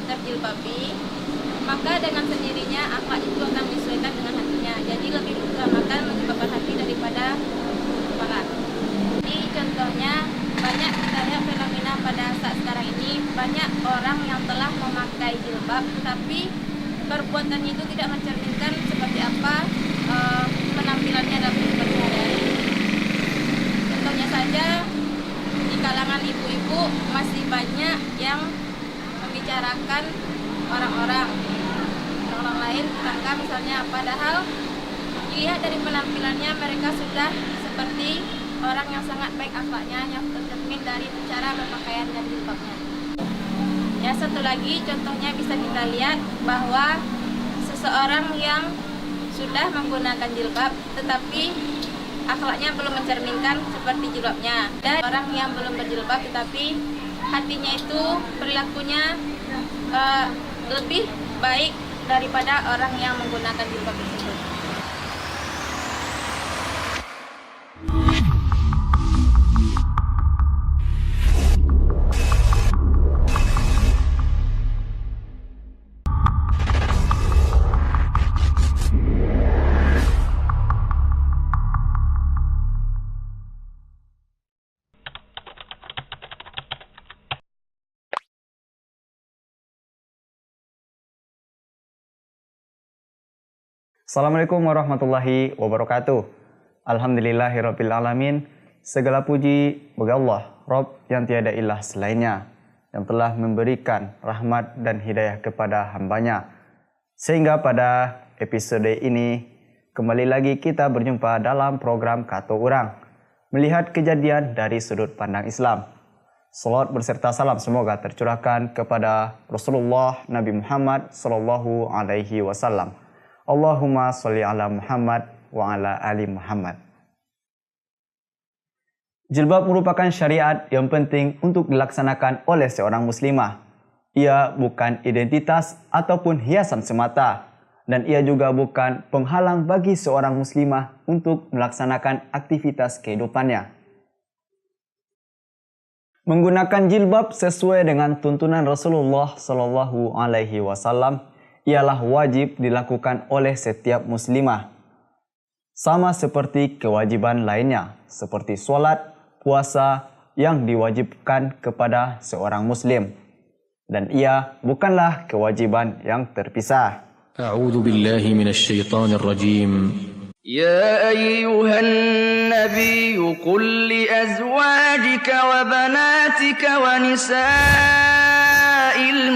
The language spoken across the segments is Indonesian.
terjilbabi, maka dengan sendirinya akhlak itu akan disesuaikan dengan hatinya. Jadi lebih diutamakan menyebabkan hati daripada kepala. Jadi contohnya banyak kita lihat fenomena pada saat sekarang ini, banyak orang yang telah memakai jilbab tetapi perbuatannya itu tidak mencerminkan seperti apa penampilannya dalam kehidupan sehari-hari. Contohnya saja di kalangan ibu-ibu masih banyak yang membicarakan orang lain tetangga misalnya, padahal dilihat dari penampilannya mereka sudah seperti orang yang sangat baik akhlaknya, yang tercermin dari cara berpakaian dan jilbabnya. Ya, satu lagi contohnya bisa kita lihat bahwa seseorang yang sudah menggunakan jilbab tetapi akhlaknya belum mencerminkan seperti jilbabnya, dan orang yang belum berjilbab tetapi hatinya itu perilakunya lebih baik daripada orang yang menggunakan jilbab tersebut. Assalamualaikum warahmatullahi wabarakatuh. Alhamdulillahirabbil alamin. Segala puji bagi Allah, Rabb yang tiada ilah selainnya, yang telah memberikan rahmat dan hidayah kepada hambanya. Sehingga pada episode ini kembali lagi kita berjumpa dalam program Kato Urang, melihat kejadian dari sudut pandang Islam. Salawat berserta salam semoga tercurahkan kepada Rasulullah Nabi Muhammad sallallahu alaihi wasallam. Allahumma sholli ala Muhammad wa ala ali Muhammad. Jilbab merupakan syariat yang penting untuk dilaksanakan oleh seorang muslimah. Ia bukan identitas ataupun hiasan semata, dan ia juga bukan penghalang bagi seorang muslimah untuk melaksanakan aktivitas kehidupannya. Menggunakan jilbab sesuai dengan tuntunan Rasulullah sallallahu alaihi wasallam ialah wajib dilakukan oleh setiap muslimah. Sama seperti kewajiban lainnya, seperti sholat, puasa yang diwajibkan kepada seorang muslim. Dan ia bukanlah kewajiban yang terpisah. A'udzu billahi minasy syaithanir rajim. Ya ayyuhan nabiy qul li azwajika wa banatika wa nisa'il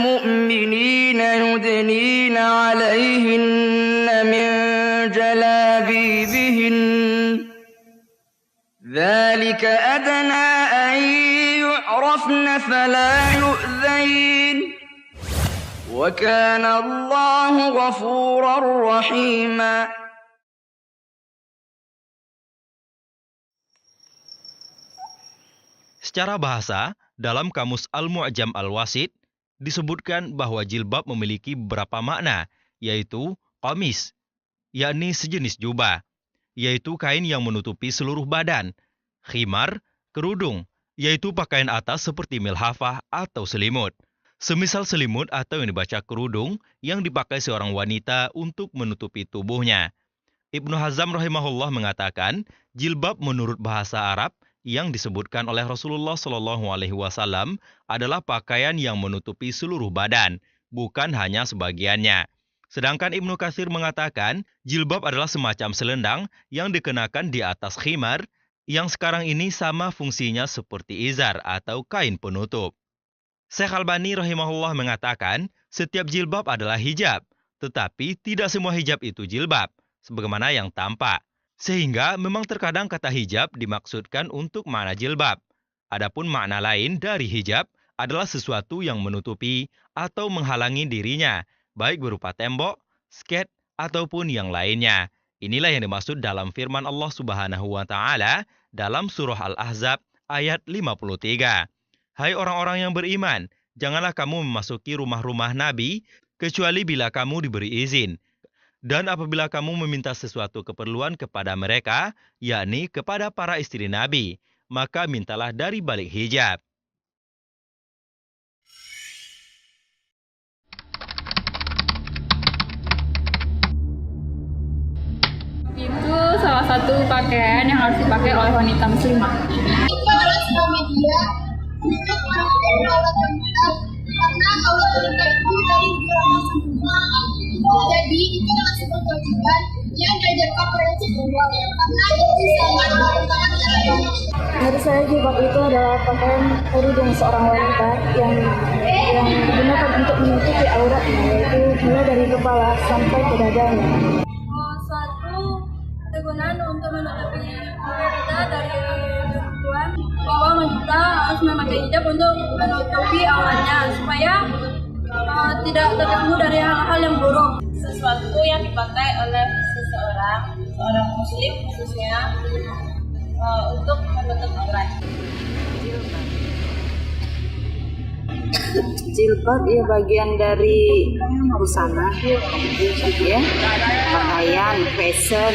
mu'minina yudnina 'alayhinna min jalabibihin. Dzalika adna an yu'rafna fala yu'dhain. Wa kana Allahu ghafurar rahima. Secara bahasa, dalam Kamus Al-Mu'jam Al-Wasit, disebutkan bahwa jilbab memiliki beberapa makna, yaitu qamis, yakni sejenis jubah, yaitu kain yang menutupi seluruh badan, khimar, kerudung, yaitu pakaian atas seperti milhafah atau selimut. Semisal selimut atau yang dibaca kerudung yang dipakai seorang wanita untuk menutupi tubuhnya. Ibnu Hazm rahimahullah mengatakan, jilbab menurut bahasa Arab yang disebutkan oleh Rasulullah Shallallahu Alaihi Wasallam adalah pakaian yang menutupi seluruh badan, bukan hanya sebagiannya. Sedangkan Ibnu Katsir mengatakan, jilbab adalah semacam selendang yang dikenakan di atas khimar, yang sekarang ini sama fungsinya seperti izar atau kain penutup. Syekh Albani rahimahullah mengatakan, setiap jilbab adalah hijab, tetapi tidak semua hijab itu jilbab, sebagaimana yang tampak. Sehingga memang terkadang kata hijab dimaksudkan untuk makna jilbab. Adapun makna lain dari hijab adalah sesuatu yang menutupi atau menghalangi dirinya, baik berupa tembok, sket, ataupun yang lainnya. Inilah yang dimaksud dalam firman Allah Subhanahu wa Ta'ala dalam surah Al-Ahzab ayat 53. Hai orang-orang yang beriman, janganlah kamu memasuki rumah-rumah Nabi kecuali bila kamu diberi izin. Dan apabila kamu meminta sesuatu keperluan kepada mereka, yakni kepada para istri Nabi, maka mintalah dari balik hijab. Itu salah satu pakaian yang harus dipakai oleh wanita muslimah. Itu adalah sebuah media untuk menutupi aurat wanita karena aurat wanita itu dari beberapa sempurna. Jadi itu adalah sebuah kewajiban yang diajarkan pada Rasulullah karena itu sangat merupakan cara. Menurut saya jilbab itu adalah pakaian kerudung seorang wanita yang digunakan untuk menutupi auratnya, yaitu mulai dari kepala sampai ke dadanya. Suatu kegunaan untuk menutupi aurat kita dari perempuan bahwa wanita harus memakai hijab untuk menutupi auratnya supaya tidak terganggu dari hal-hal yang buruk. Sesuatu yang dipakai oleh seorang muslim khususnya untuk menutup aurat. Jilbab ya bagian dari busana, ya, pakaian, fashion.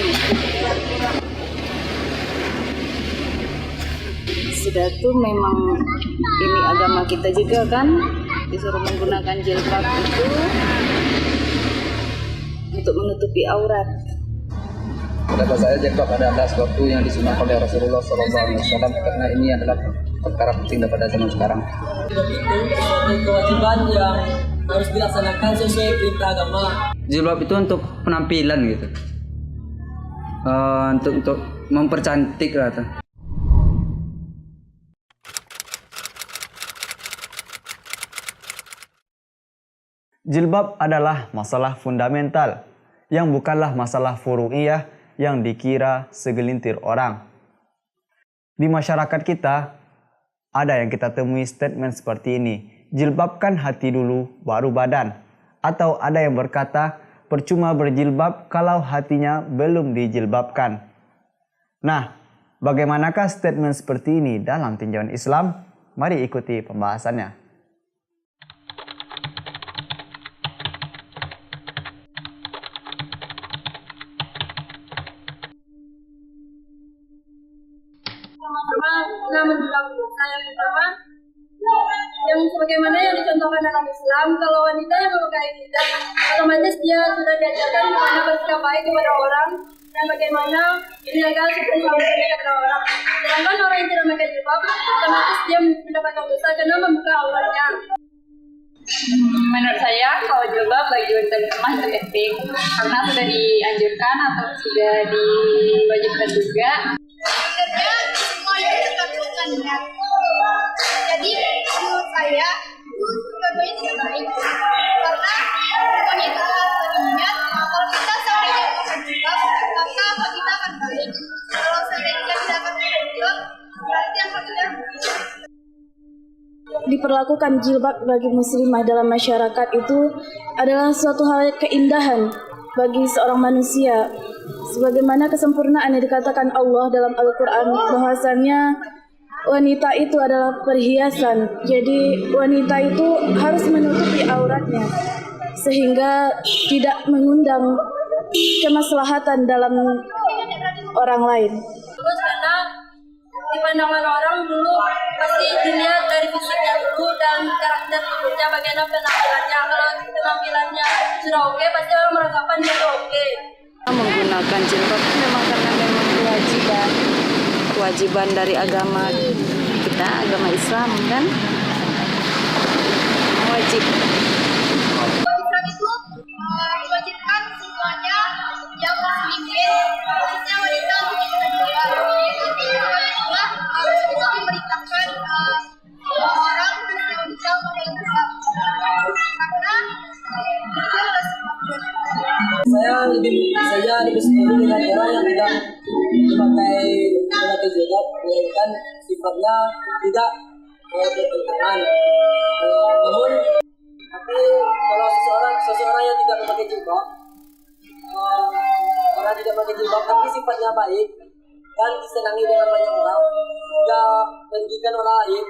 Sudah tuh memang ini agama kita juga kan disuruh menggunakan jilbab itu untuk menutupi aurat. Kata saya jilbab adalah sesuatu yang disunahkan oleh Rasulullah SAW karena ini adalah perkara penting daripada zaman sekarang. Itu suatu kewajiban yang harus dilaksanakan sesuai perintah agama. Jilbab itu untuk penampilan gitu, untuk mempercantik lah. Jilbab adalah masalah fundamental yang bukanlah masalah furu'iyah yang dikira segelintir orang. Di masyarakat kita, ada yang kita temui statement seperti ini, jilbabkan hati dulu baru badan. Atau ada yang berkata, percuma berjilbab kalau hatinya belum dijilbabkan. Nah, bagaimanakah statement seperti ini dalam tinjauan Islam? Mari ikuti pembahasannya. Nah, menjelang yang pertama yang sebagaimana yang dicontohkan dalam Islam, kalau wanita yang memakai hijab otomatis dia sudah diajarkan bagaimana bersikap baik kepada orang dan bagaimana menjaga sopan santun kepada orang. Sedangkan orang yang tidak memakai jilbab otomatis dia mendapatkan dosa karena membuka auratnya. Menurut saya kalau jilbab bagi wanita muslimah itu penting karena sudah dianjurkan atau sudah diwajibkan juga. Sebenarnya semua itu tergantung niat. Jadi menurut saya itu dua-duanya tidak baik karena wanita harus niat. Kalau kita seandainya bukan jilbab, maka apa kita akan baik. Kalau seandainya tidak akan jilbab, berarti apa kita Diperlakukan jilbab bagi muslimah dalam masyarakat itu adalah suatu hal keindahan bagi seorang manusia. Sebagaimana kesempurnaan yang dikatakan Allah dalam Al-Quran bahwasannya wanita itu adalah perhiasan. Jadi wanita itu harus menutupi auratnya sehingga tidak mengundang kemaslahatan dalam orang lain. Terus karena di pandangan orang dulu pasti dilihat dari fisiknya dulu dan karakter tubuhnya, bagaimana penampilannya. Kalau penampilannya sudah oke, pasti orang merangkapan dia oke. Menggunakan jilbab itu memang karena memang kewajiban dari agama kita, agama Islam kan wajib. Islam itu diwajibkan semuanya yang muslimin, khususnya wanita untuk menggunakan jilbab. Kami juga memerintahkan semua orang khususnya wanita memakai jilbab karena itu adalah sebuah kewajiban. Saya lebih setuju dengan orang yang tidak memakai jilbab, melainkan sifatnya tidak bertentangan. Namun, tapi kalau seseorang yang tidak memakai jilbab, orang tidak memakai jilbab tapi sifatnya baik dan disenangi dengan banyak orang, tidak merugikan orang lain,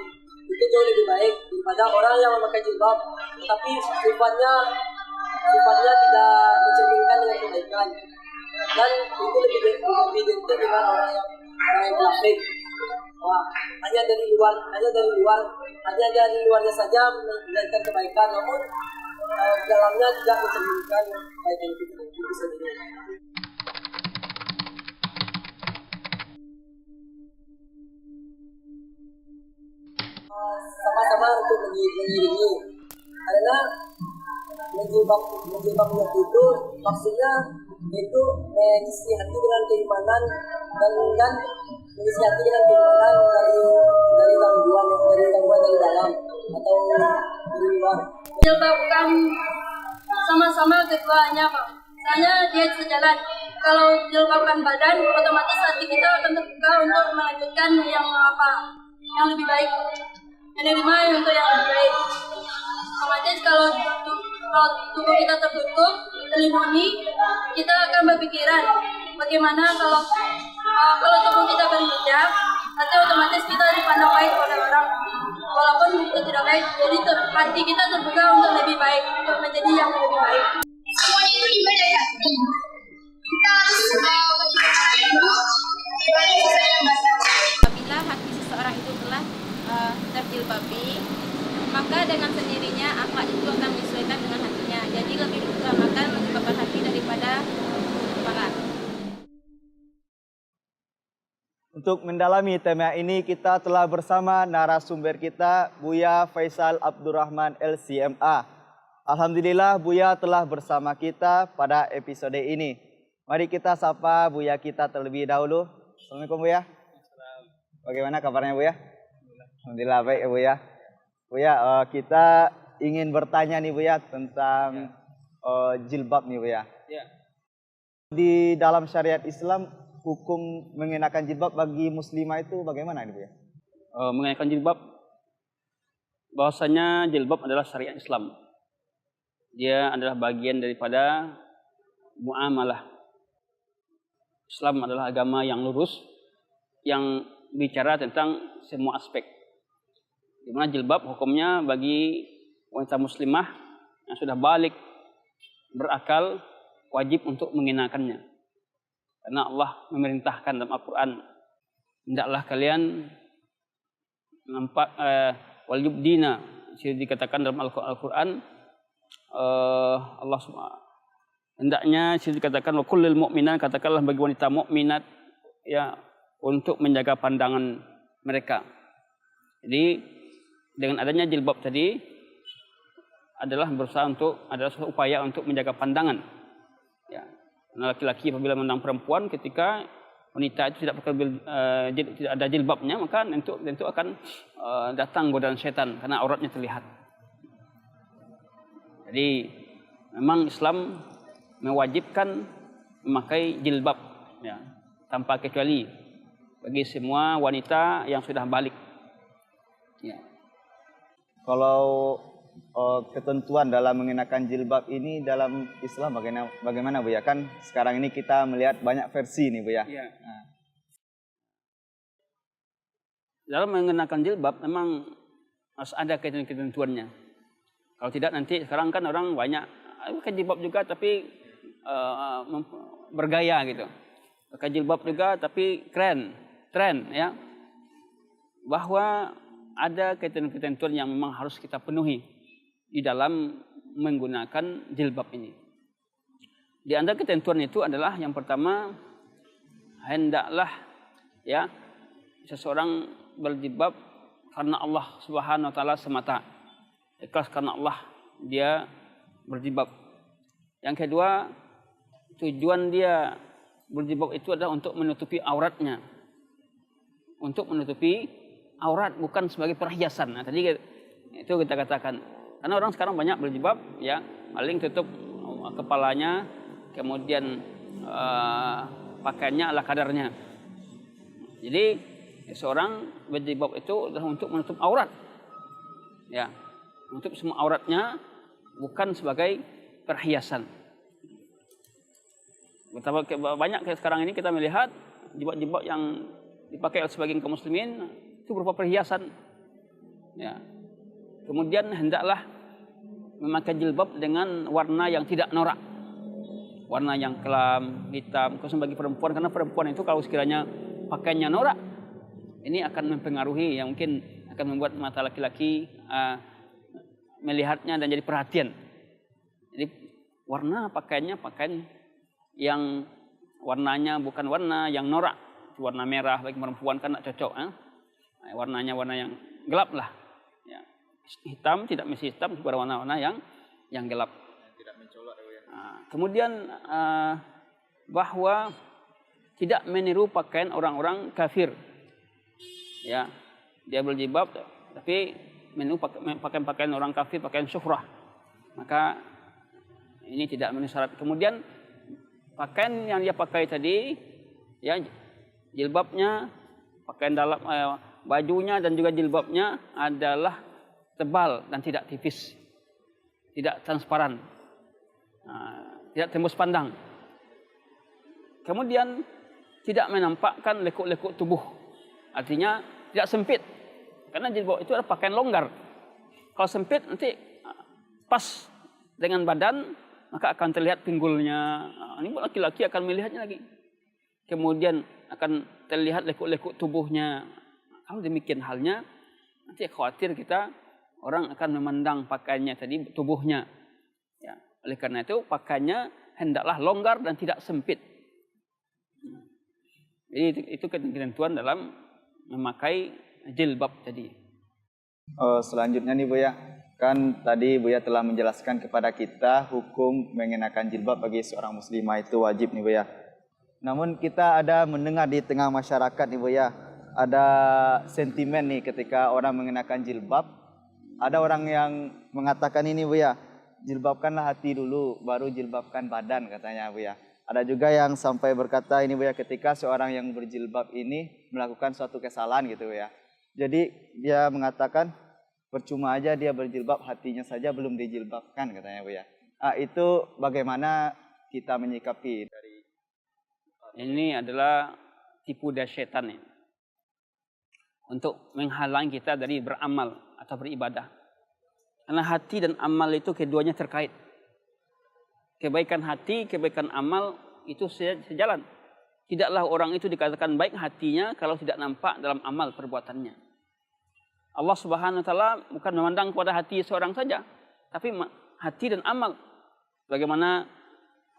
itu jauh lebih baik daripada orang yang memakai jilbab tapi sifatnya tidak mencerminkan dengan kebaikan, dan itu lebih identik dengan orang yang munafik. Hanya dari luarnya saja menunjukkan kebaikan, namun dalamnya tidak mencerminkan kebaikan itu sendiri. sama-sama untuk mengiringi. Karena menjilbab itu maksudnya itu mengisi hati dengan keimanan dan mengisi hati dengan keimanan dari gangguan dari dalam atau dari luar. Jilbabkan sama-sama keduanya, Pak. Soalnya dia sejalan. Kalau jilbabkan badan, otomatis hati kita akan terbuka untuk melanjutkan yang lebih baik, menerima untuk yang lebih baik. Otomatis kalau tubuh kita tertutup, terlindungi, kita akan berpikiran bagaimana kalau tubuh kita berhijab, nanti otomatis kita dipandang baik oleh orang, walaupun kita tidak baik. Jadi hati kita terbuka untuk lebih baik, untuk menjadi yang lebih baik. Semuanya itu dimulai dari hati. Kita harus Apabila hati seseorang itu telah terjilbabi, maka dengan sendirinya akhlak itu akan menyesuaikan dengan hatinya. Jadi lebih mengutamakan menyebabkan hati daripada kepala. Untuk mendalami tema ini kita telah bersama narasumber kita Buya Faisal Abdurrahman LCMA. Alhamdulillah Buya telah bersama kita pada episode ini. Mari kita sapa Buya kita terlebih dahulu. Assalamualaikum Buya. Bagaimana kabarnya Buya? Alhamdulillah baik ya Buya. Buya, kita ingin bertanya nih Buya tentang jilbab nih Buya. Ya. Di dalam syariat Islam, hukum mengenakan jilbab bagi muslimah itu bagaimana nih Buya? Mengenakan jilbab, bahwasanya jilbab adalah syariat Islam. Dia adalah bagian daripada muamalah. Islam adalah agama yang lurus, yang bicara tentang semua aspek. Di mana jilbab hukumnya bagi wanita muslimah yang sudah balik, berakal, wajib untuk mengenakannya. Karena Allah memerintahkan dalam Al-Quran, hendaklah kalian nampak wal yubdina, dikatakan dalam Al-Quran, Allah SWT hendaknya dikatakan wa kullil mu'minat, katakanlah bagi wanita mukminat ya untuk menjaga pandangan mereka. Jadi dengan adanya jilbab tadi adalah berusaha adalah suatu upaya untuk menjaga pandangan. Ya. Laki-laki apabila memandang perempuan ketika wanita itu tidak ada jilbabnya, maka tentu akan datang godaan setan karena auratnya terlihat. Jadi memang Islam mewajibkan memakai jilbab ya, tanpa kecuali bagi semua wanita yang sudah balik. Ya. Kalau ketentuan dalam mengenakan jilbab ini dalam Islam bagaimana Bu ya? Kan sekarang ini kita melihat banyak versi nih Bu ya. Ya. Nah. Dalam mengenakan jilbab memang harus ada ketentuannya. Kalau tidak nanti sekarang kan orang banyak pakai jilbab juga tapi bergaya gitu. Pakai jilbab juga tapi tren ya. Bahwa ada ketentuan yang memang harus kita penuhi di dalam menggunakan jilbab ini. Di antara ketentuan itu adalah yang pertama, hendaklah ya seseorang berjilbab karena Allah Subhanahu wa taala semata. Ikhlas karena Allah dia berjilbab. Yang kedua, tujuan dia berjilbab itu adalah untuk menutupi auratnya. Untuk menutupi aurat, bukan sebagai perhiasan. Nah, tadi itu kita katakan. Karena orang sekarang banyak berjilbab, ya, paling tutup kepalanya, kemudian pakaiannya ala kadarnya. Jadi seorang berjilbab itu adalah untuk menutup aurat, ya, menutup semua auratnya, bukan sebagai perhiasan. Betapa banyak sekarang ini kita melihat jilbab-jilbab yang dipakai oleh sebagian kaum muslimin itu berupa perhiasan. Ya. Kemudian hendaklah memakai jilbab dengan warna yang tidak norak. Warna yang kelam, hitam, khususnya bagi perempuan, karena perempuan itu kalau sekiranya pakaiannya norak, ini akan mempengaruhi, yang mungkin akan membuat mata laki-laki melihatnya dan jadi perhatian. Jadi warna pakaiannya pakaian yang warnanya bukan warna yang norak, warna merah bagi perempuan kan tidak cocok. Warnanya warna yang gelap lah, hitam, tidak mesti hitam, berwarna-warna yang gelap. Tidak mencolok ya. Kemudian bahwa tidak meniru pakaian orang-orang kafir. Ya, dia berjilbab tapi meniru pakaian orang kafir, pakaian syuhrah. Maka ini tidak memenuhi syarat. Kemudian pakaian yang dia pakai tadi, ya jilbabnya, pakaian dalam bajunya dan juga jilbabnya adalah tebal dan tidak tipis, tidak transparan, tidak tembus pandang. Kemudian tidak menampakkan lekuk-lekuk tubuh, artinya tidak sempit, karena jilbab itu adalah pakaian longgar. Kalau sempit nanti pas dengan badan, maka akan terlihat pinggulnya. Ini laki-laki akan melihatnya lagi. Kemudian akan terlihat lekuk-lekuk tubuhnya. Kalau demikian halnya, nanti khawatir kita orang akan memandang pakaiannya tadi, tubuhnya. Ya, oleh karena itu pakaiannya hendaklah longgar dan tidak sempit. Jadi itu ketentuan dalam memakai jilbab tadi. Selanjutnya nih Buya, kan tadi Buya telah menjelaskan kepada kita hukum mengenakan jilbab bagi seorang muslimah itu wajib nih Buya. Namun kita ada mendengar di tengah masyarakat nih Buya, ada sentimen nih ketika orang mengenakan jilbab. Ada orang yang mengatakan ini Buya, jilbabkanlah hati dulu, baru jilbabkan badan katanya Buya. Ada juga yang sampai berkata ini Buya, ketika seorang yang berjilbab ini melakukan suatu kesalahan gitu Buya. Jadi dia mengatakan percuma aja dia berjilbab, hatinya saja belum dijilbabkan katanya Buya. Itu bagaimana kita menyikapi dari ini adalah tipu daya setan ini, untuk menghalang kita dari beramal atau beribadah. Karena hati dan amal itu keduanya terkait. Kebaikan hati, kebaikan amal itu sejalan. Tidaklah orang itu dikatakan baik hatinya kalau tidak nampak dalam amal perbuatannya. Allah Subhanahu wa taala bukan memandang kepada hati seorang saja, tapi hati dan amal. Bagaimana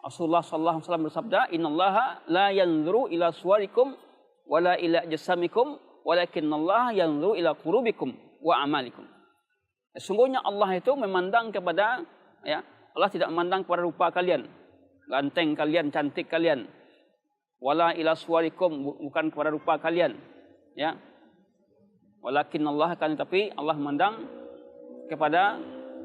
Rasulullah sallallahu alaihi wasallam bersabda, "Innallaha la yanzuru ila suwarikum wala ila jasamikum, walakinallaha yanzuru ila qulubikum wa amalikum." Sesungguhnya Allah itu memandang kepada, ya, Allah tidak memandang kepada rupa kalian, ganteng kalian, cantik kalian. Wala ila suwarikum, bukan kepada rupa kalian, ya. Walakin Allah, kan tapi Allah memandang kepada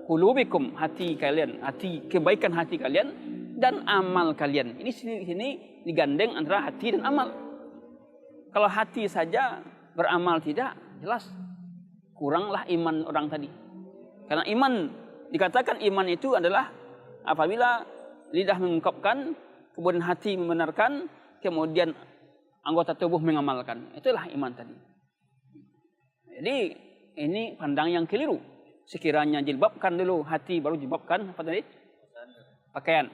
qulubikum, hati kalian, hati, kebaikan hati kalian dan amal kalian. Ini sini digandeng antara hati dan amal. Kalau hati saja beramal tidak, jelas kuranglah iman orang tadi. Karena iman, dikatakan iman itu adalah apabila lidah mengungkapkan, kemudian hati membenarkan, kemudian anggota tubuh mengamalkan. Itulah iman tadi. Jadi ini pandang yang keliru. Sekiranya jilbabkan dulu hati, baru jilbabkan apa tadi? Pakaian.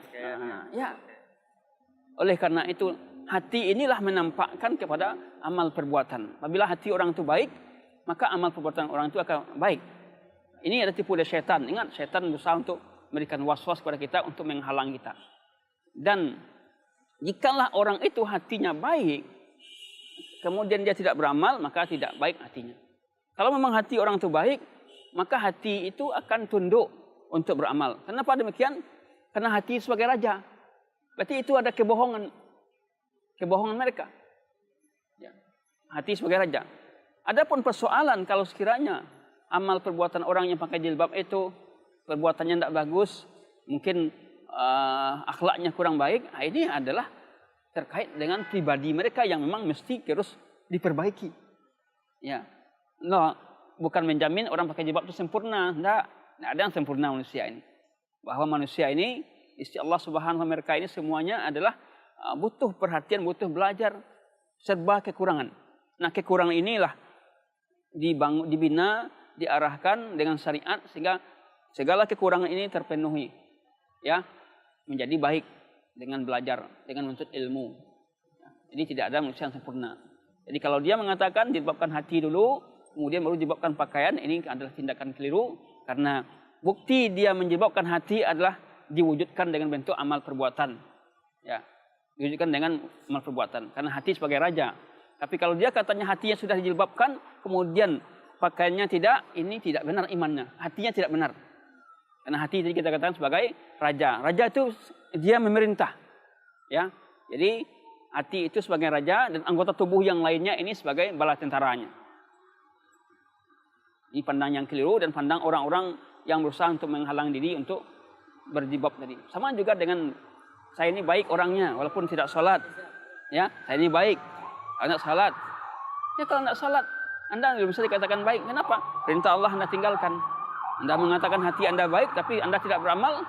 Ya. Oleh karena itu hati inilah menampakkan kepada amal perbuatan. Apabila hati orang itu baik, maka amal perbuatan orang itu akan baik. Ini ada tipu daya setan. Ingat, setan berusaha untuk memberikan was-was kepada kita untuk menghalang kita. Dan jikalau orang itu hatinya baik, kemudian dia tidak beramal, maka tidak baik hatinya. Kalau memang hati orang itu baik, maka hati itu akan tunduk untuk beramal. Kenapa demikian? Karena hati sebagai raja. Berarti itu ada kebohongan. Kebohongan mereka. Ya. Hati sebagai raja. Adapun persoalan kalau sekiranya amal perbuatan orang yang pakai jilbab itu perbuatannya tidak bagus, mungkin akhlaknya kurang baik, ini adalah terkait dengan pribadi mereka yang memang mesti terus diperbaiki. Ya, bukan menjamin orang pakai jilbab itu sempurna. Tidak ada yang sempurna manusia ini. Bahwa manusia ini, isti Allah Subhanahu wa taala, mereka ini semuanya adalah butuh perhatian, butuh belajar, serba kekurangan. Nah, kekurangan inilah dibina, diarahkan dengan syariat sehingga segala kekurangan ini terpenuhi, ya, menjadi baik dengan belajar, dengan menuntut ilmu. Jadi tidak ada manusia yang sempurna. Jadi kalau dia mengatakan jilbabkan hati dulu, kemudian baru jilbabkan pakaian, ini adalah tindakan keliru, karena bukti dia menjilbabkan hati adalah diwujudkan dengan bentuk amal perbuatan, ya, diwujudkan dengan amal perbuatan, karena hati sebagai raja. Tapi kalau dia katanya hatinya sudah dijilbabkan, kemudian pakaiannya tidak, ini tidak benar imannya. Hatinya tidak benar. Karena hati tadi kita katakan sebagai raja. Raja itu dia memerintah. Ya. Jadi hati itu sebagai raja dan anggota tubuh yang lainnya ini sebagai bala tentaranya. Ini pandang yang keliru dan pandang orang-orang yang berusaha untuk menghalang diri untuk berjilbab tadi. Sama juga dengan saya ini baik orangnya walaupun tidak salat. Ya, saya ini baik. Kalau tidak salat. Ya kalau tidak salat, Anda tidak bisa dikatakan baik. Kenapa? Perintah Allah Anda tinggalkan. Anda mengatakan hati Anda baik, tapi Anda tidak beramal,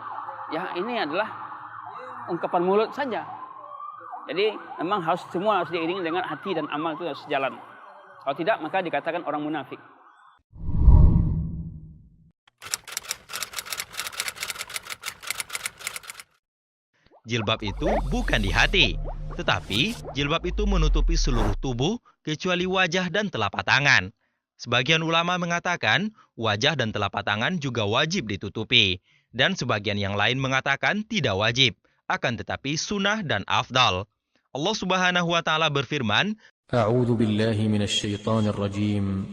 ya ini adalah ungkapan mulut saja. Jadi memang semua harus diiringi dengan hati dan amal itu harus sejalan. Kalau tidak, maka dikatakan orang munafik. Jilbab itu bukan di hati, tetapi jilbab itu menutupi seluruh tubuh kecuali wajah dan telapak tangan. Sebagian ulama mengatakan wajah dan telapak tangan juga wajib ditutupi. Dan sebagian yang lain mengatakan tidak wajib, akan tetapi sunnah dan afdal. Allah Subhanahu wa taala berfirman, A'udzu billahi minasy syaithanir rajim.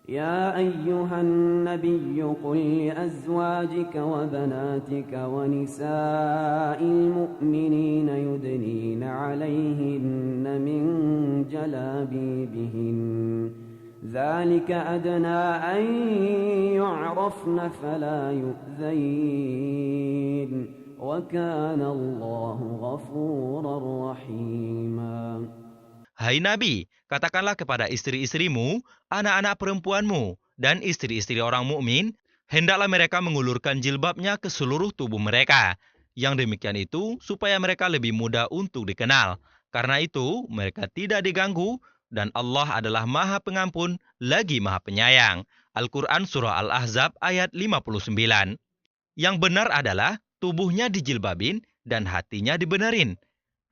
Ya ayyuhan nabiyyu qul li azwajika wa banatika wa nisa'il mu'minina yudnina 'alayhinna min jalabibihin. ذلك أدنى أن يعرفن فلا يؤذين وكان الله غفورا رحيما. Hai Nabi, katakanlah kepada istri-istrimu, anak-anak perempuanmu, dan istri-istri orang mukmin, hendaklah mereka mengulurkan jilbabnya ke seluruh tubuh mereka. Yang demikian itu supaya mereka lebih mudah untuk dikenal. Karena itu mereka tidak diganggu, dan Allah adalah Maha Pengampun lagi Maha Penyayang. Al-Quran Surah Al-Ahzab ayat 59. Yang benar adalah tubuhnya dijilbabin dan hatinya dibenerin.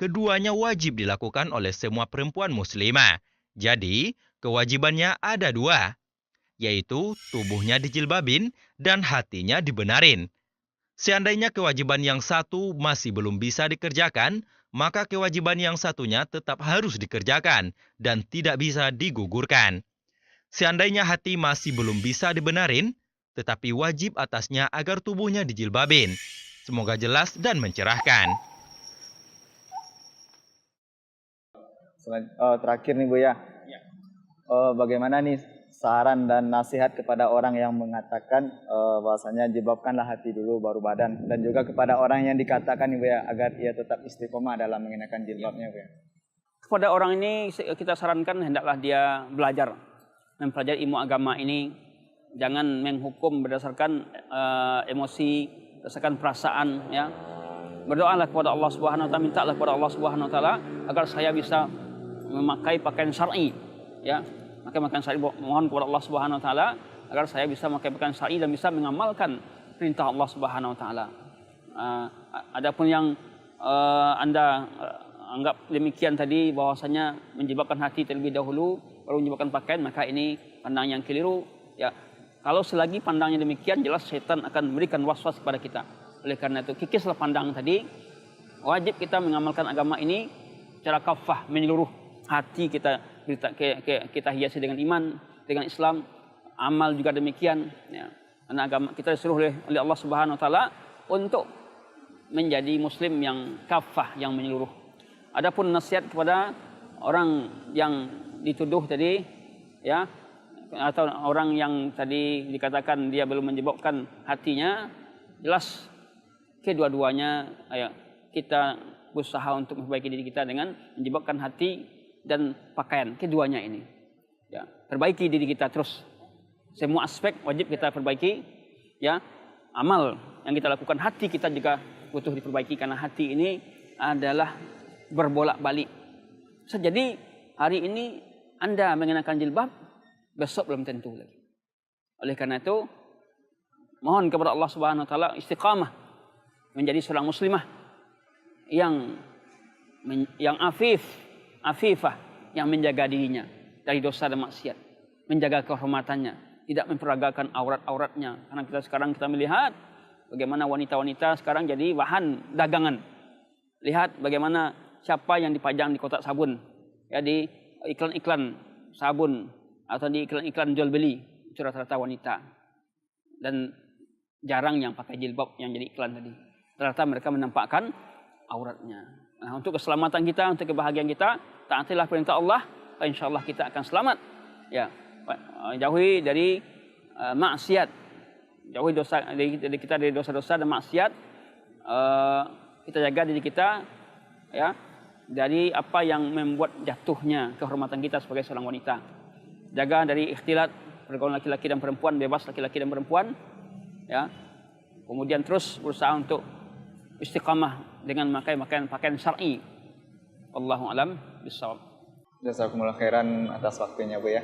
Keduanya wajib dilakukan oleh semua perempuan muslimah. Jadi, kewajibannya ada dua, yaitu tubuhnya dijilbabin dan hatinya dibenarin. Seandainya kewajiban yang satu masih belum bisa dikerjakan, maka kewajiban yang satunya tetap harus dikerjakan dan tidak bisa digugurkan. Seandainya hati masih belum bisa dibenarin, tetapi wajib atasnya agar tubuhnya dijilbabin. Semoga jelas dan mencerahkan. Terakhir nih Bu ya, bagaimana nih saran dan nasihat kepada orang yang mengatakan bahwasanya jilbabkanlah hati dulu baru badan, dan juga kepada orang yang dikatakan nih Bu ya, agar ia tetap istiqomah dalam mengenakan jilbabnya Bu ya. Kepada orang ini kita sarankan hendaklah dia belajar, mempelajari ilmu agama ini. Jangan menghukum berdasarkan emosi, berdasarkan perasaan, ya. Berdoalah kepada Allah Subhanahu wa taala, mintalah kepada Allah Subhanahu wa taala agar saya bisa memakai pakaian syar'i, ya. Maka saya mohon kepada Allah Subhanahu wa taala agar saya bisa memakai pakaian syar'i dan bisa mengamalkan perintah Allah Subhanahu wa taala. Adapun yang Anda anggap demikian tadi, bahwasanya menjilbabkan hati terlebih dahulu baru menjilbabkan pakaian, maka ini pandang yang keliru, ya. Kalau selagi pandangnya demikian, jelas setan akan memberikan was-was kepada kita. Oleh karena itu, kikislah pandang tadi. Wajib kita mengamalkan agama ini secara kafah, menyeluruh. Hati kita hiasi dengan iman, dengan Islam, amal juga demikian, ya. Karena agama kita disuruh oleh Allah Subhanahu wa taala untuk menjadi muslim yang kafah, yang menyeluruh. Adapun nasihat kepada orang yang dituduh tadi, ya, atau orang yang tadi dikatakan dia belum menjilbabkan hatinya, jelas kedua-duanya kita berusaha untuk memperbaiki diri kita dengan menjilbabkan hati dan pakaian, keduanya ini, ya. Perbaiki diri kita terus, semua aspek wajib kita perbaiki, ya. Amal yang kita lakukan, hati kita juga butuh diperbaiki, karena hati ini adalah berbolak-balik. Jadi hari ini Anda mengenakan jilbab, besok belum tentu lagi. Oleh karena itu, mohon kepada Allah Subhanahu wa taala istiqamah menjadi seorang muslimah yang afifah, yang menjaga dirinya dari dosa dan maksiat, menjaga kehormatannya, tidak memperagakan aurat-auratnya. Karena kita melihat bagaimana wanita-wanita sekarang jadi bahan dagangan. Lihat bagaimana siapa yang dipajang di kotak sabun, ya, di iklan-iklan sabun atau di iklan-iklan jual beli, itu rata-rata wanita. Dan jarang yang pakai jilbab yang jadi iklan tadi. Rata-rata mereka menampakkan auratnya. Nah, untuk keselamatan kita, untuk kebahagiaan kita, taatilah perintah Allah, insyaallah kita akan selamat. Ya, jauhi dari maksiat. Jauhi dosa dari kita dari dosa-dosa dan maksiat. Kita jaga diri kita ya dari apa yang membuat jatuhnya kehormatan kita sebagai seorang wanita. Jaga dari ikhtilat pergaulan laki-laki dan perempuan, bebas laki-laki dan perempuan ya. Kemudian terus berusaha untuk istiqamah dengan memakai pakaian syar'i. Wallahu alam bissawab. Jazakumullah khairan atas waktunya Bu ya.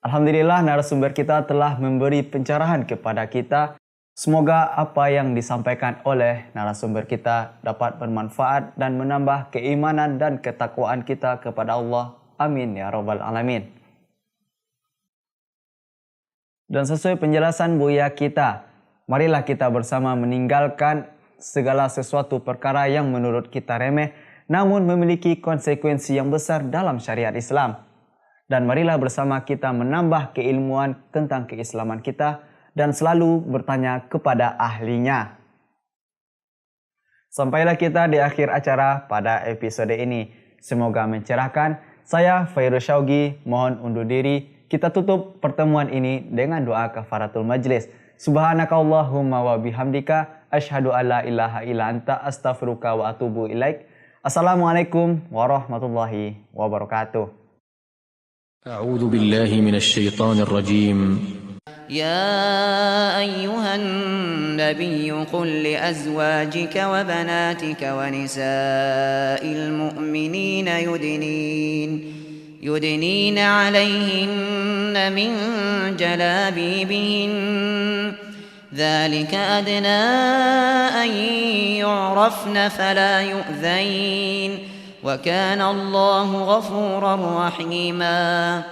Alhamdulillah narasumber kita telah memberi pencerahan kepada kita. Semoga apa yang disampaikan oleh narasumber kita dapat bermanfaat dan menambah keimanan dan ketakwaan kita kepada Allah. Amin ya rabbal alamin. Dan sesuai penjelasan Buya kita, marilah kita bersama meninggalkan segala sesuatu perkara yang menurut kita remeh namun memiliki konsekuensi yang besar dalam syariat Islam. Dan marilah bersama kita menambah keilmuan tentang keislaman kita dan selalu bertanya kepada ahlinya. Sampailah kita di akhir acara pada episode ini. Semoga mencerahkan. Saya Fairuz Syaugi mohon undur diri. Kita tutup pertemuan ini dengan doa kafaratul majlis. Subhanakallahumma wa bihamdika asyhadu alla ilaha illa anta astaghfiruka wa atubu ilaik. Assalamualaikum warahmatullahi wabarakatuh. أعوذ بالله من الشيطان الرجيم يا أيها النبي قل لأزواجك وبناتك ونساء المؤمنين يدنين عليهن من جلابيبهن ذلك أدنى أن يعرفن فلا يؤذين وكان الله غفورا رحيما